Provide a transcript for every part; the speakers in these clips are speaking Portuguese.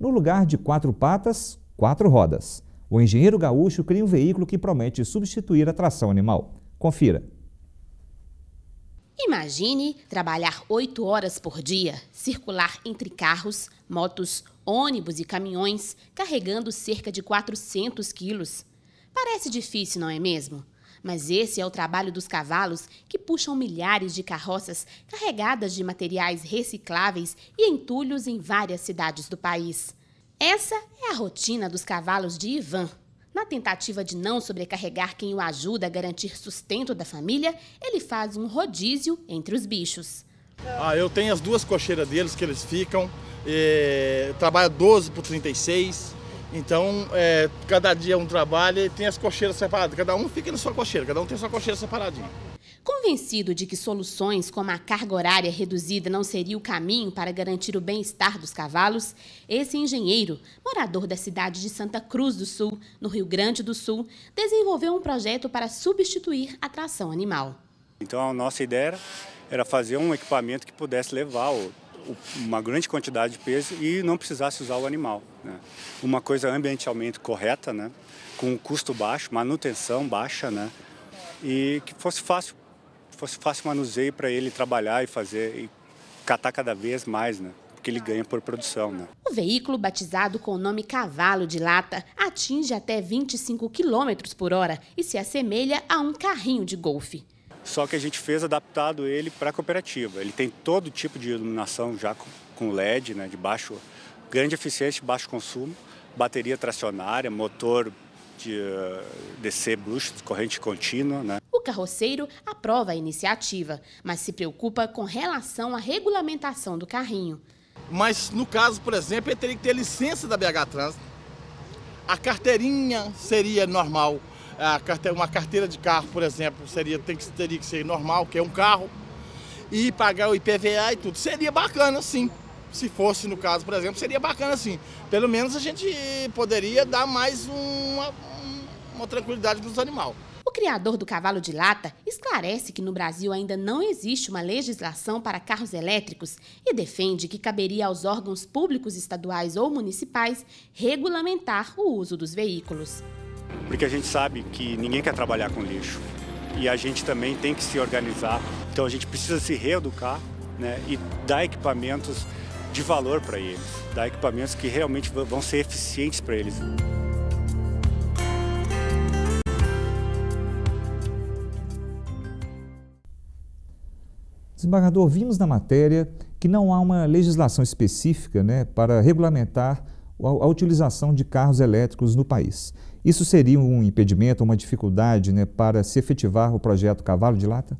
No lugar de 4 patas, 4 rodas. O engenheiro gaúcho cria um veículo que promete substituir a tração animal. Confira. Imagine trabalhar 8 horas por dia, circular entre carros, motos, ônibus e caminhões, carregando cerca de 400 quilos. Parece difícil, não é mesmo? Mas esse é o trabalho dos cavalos que puxam milhares de carroças carregadas de materiais recicláveis e entulhos em várias cidades do país. Essa é a rotina dos cavalos de Ivan. Na tentativa de não sobrecarregar quem o ajuda a garantir sustento da família, ele faz um rodízio entre os bichos. Eu tenho as 2 cocheiras deles que eles ficam, trabalha 12 por 36, então cada dia um trabalho e tem as cocheiras separadas, cada um fica na sua cocheira, cada um tem sua cocheira separadinha. Convencido de que soluções como a carga horária reduzida não seria o caminho para garantir o bem-estar dos cavalos, esse engenheiro, morador da cidade de Santa Cruz do Sul, no Rio Grande do Sul, desenvolveu um projeto para substituir a tração animal. Então a nossa ideia era fazer um equipamento que pudesse levar uma grande quantidade de peso e não precisasse usar o animal, né? Uma coisa ambientalmente correta, né? Com um custo baixo, manutenção baixa, né? E que fosse fácil manuseio para ele trabalhar e fazer e catar cada vez mais, né? Porque ele ganha por produção, né? O veículo, batizado com o nome Cavalo de Lata, atinge até 25 km por hora e se assemelha a um carrinho de golfe. Só que a gente fez adaptado ele para a cooperativa. Ele tem todo tipo de iluminação já com LED, né? De grande eficiência, baixo consumo, bateria tracionária, motor de DC brush, corrente contínua, né? O carroceiro aprova a iniciativa, mas se preocupa com relação à regulamentação do carrinho. Mas no caso, por exemplo, ele teria que ter licença da BH Trânsito. A carteirinha seria normal. Uma carteira de carro, por exemplo, teria que ser normal, que é um carro. E pagar o IPVA e tudo. Seria bacana, sim. Se fosse no caso, por exemplo, seria bacana, sim. Pelo menos a gente poderia dar mais uma tranquilidade para os animais. O criador do cavalo de lata esclarece que no Brasil ainda não existe uma legislação para carros elétricos e defende que caberia aos órgãos públicos estaduais ou municipais regulamentar o uso dos veículos. Porque a gente sabe que ninguém quer trabalhar com lixo e a gente também tem que se organizar. Então a gente precisa se reeducar, né, e dar equipamentos de valor para eles, dar equipamentos que realmente vão ser eficientes para eles. Desembargador, vimos na matéria que não há uma legislação específica, né, para regulamentar a utilização de carros elétricos no país. Isso seria um impedimento, uma dificuldade, né, para se efetivar o projeto Cavalo de Lata?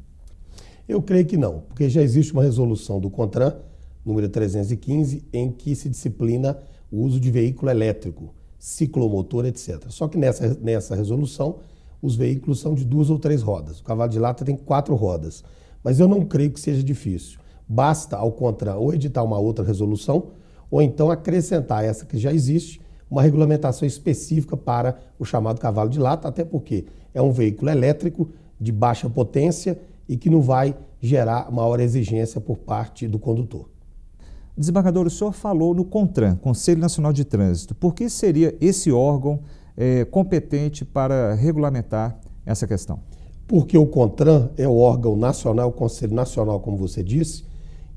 Eu creio que não, porque já existe uma resolução do CONTRAN, número 315, em que se disciplina o uso de veículo elétrico, ciclomotor, etc. Só que nessa resolução, os veículos são de 2 ou 3 rodas. O Cavalo de Lata tem 4 rodas. Mas eu não creio que seja difícil. Basta, ao CONTRAN, ou editar uma outra resolução, ou então acrescentar essa que já existe, uma regulamentação específica para o chamado cavalo de lata, até porque é um veículo elétrico de baixa potência e que não vai gerar maior exigência por parte do condutor. Desembargador, o senhor falou no CONTRAN, Conselho Nacional de Trânsito. Por que seria esse órgão competente para regulamentar essa questão? Porque o CONTRAN é o órgão nacional, o Conselho Nacional, como você disse,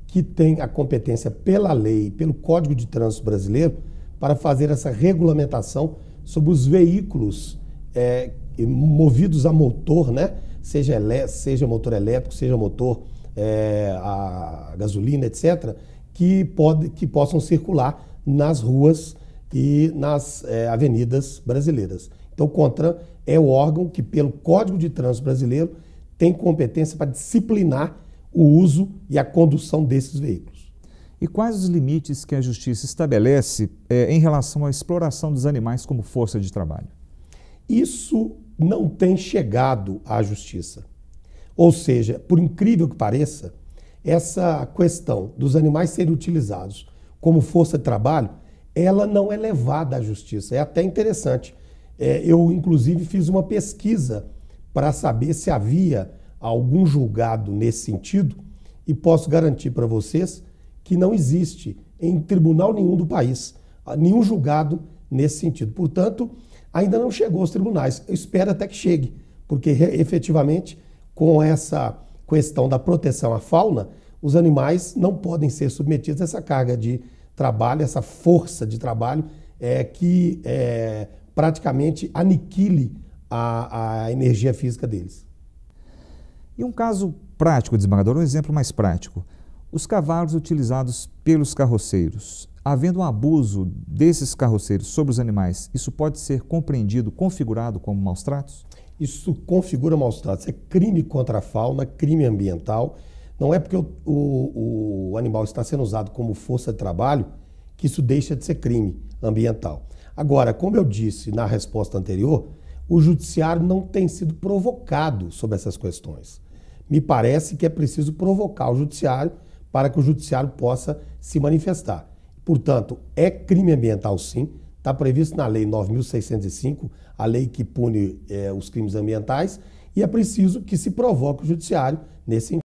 que tem a competência pela lei, pelo Código de Trânsito Brasileiro, para fazer essa regulamentação sobre os veículos movidos a motor, né? Seja motor elétrico, seja motor a gasolina, etc., que possam circular nas ruas e nas avenidas brasileiras. Então, o CONTRAN é o órgão que, pelo Código de Trânsito Brasileiro, tem competência para disciplinar o uso e a condução desses veículos. E quais os limites que a Justiça estabelece em relação à exploração dos animais como força de trabalho? Isso não tem chegado à Justiça. Ou seja, por incrível que pareça, essa questão dos animais serem utilizados como força de trabalho, ela não é levada à Justiça. É até interessante. Eu, inclusive, fiz uma pesquisa para saber se havia algum julgado nesse sentido e posso garantir para vocês que não existe em tribunal nenhum do país nenhum julgado nesse sentido. Portanto, ainda não chegou aos tribunais. Eu espero até que chegue, porque efetivamente, com essa questão da proteção à fauna, os animais não podem ser submetidos a essa carga de trabalho, essa força de trabalho que praticamente aniquile a energia física deles. E um caso prático, desembargador, um exemplo mais prático. Os cavalos utilizados pelos carroceiros, havendo um abuso desses carroceiros sobre os animais, isso pode ser compreendido, configurado como maus tratos? Isso configura maus tratos, é crime contra a fauna, crime ambiental. Não é porque o animal está sendo usado como força de trabalho que isso deixa de ser crime ambiental. Agora, como eu disse na resposta anterior, o judiciário não tem sido provocado sobre essas questões. Me parece que é preciso provocar o judiciário para que o judiciário possa se manifestar. Portanto, é crime ambiental sim, está previsto na Lei 9.605, a lei que pune os crimes ambientais, e é preciso que se provoque o judiciário nesse sentido.